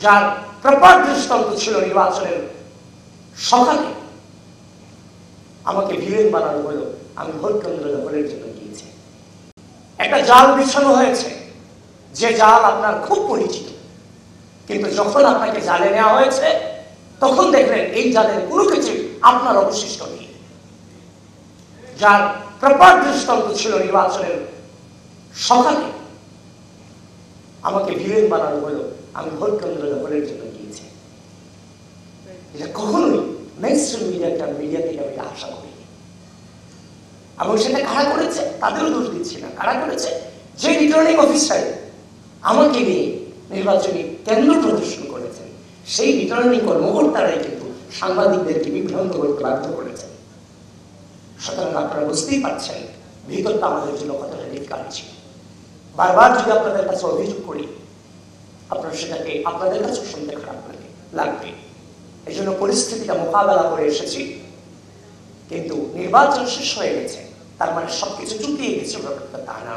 যার প্রপার দৃষ্টান্ত ছিল নির্বাচনের সকালে আমাকে ভিলেন বানানো হলো। আমি ভোট কেন্দ্র দখলের জন্য গিয়েছি। একটা জাল বিছানো হয়েছে, যে জাল আপনার খুব পরিচিত, কিন্তু যখন আপনাকে জালে নেওয়া হয়েছে তখন দেখলেন এই জালের কোনো কিছু আপনার অবশিষ্ট নেই। যার প্রপার দৃষ্টান্ত ছিল নির্বাচনের সকালে আমাকে ভিলেন বানানো হলো। আমি ভোট কেন্দ্র দখলের জন্য গিয়েছি। এটা কখনোই মেইনস্ট্রিম মিডিয়া থেকে আমি আশা করি। এবং সেটা কারা করেছে তাদেরও দোষ দিচ্ছি না। কারা করেছে? যে রিটার্নিং অফিসার আমাকে নিয়ে নির্বাচনী কেন্দ্র প্রদর্শন করেছেন, সেই রিটার্নিং কর্মকর্তারাই কিন্তু সাংবাদিকদেরকে বিভ্রান্ত করতে বাধ্য করেছেন। সুতরাং আপনারা বুঝতেই পারছেন ভিতরটা আমাদের জন্য কতটা ডিফিকাল্ট ছিল। বারবার যদি আপনাদের কাছে অভিযোগ করি, আপনারা সেটাকে আপনাদের কাছে শুনতে খারাপ লাগবে। এই জন্য পরিস্থিতিটা মোকাবেলা করে এসেছি। কিন্তু নির্বাচন শেষ হয়ে গেছে, তার মানে সবকিছু চুকিয়ে গেছে ব্যাপারটা তা না।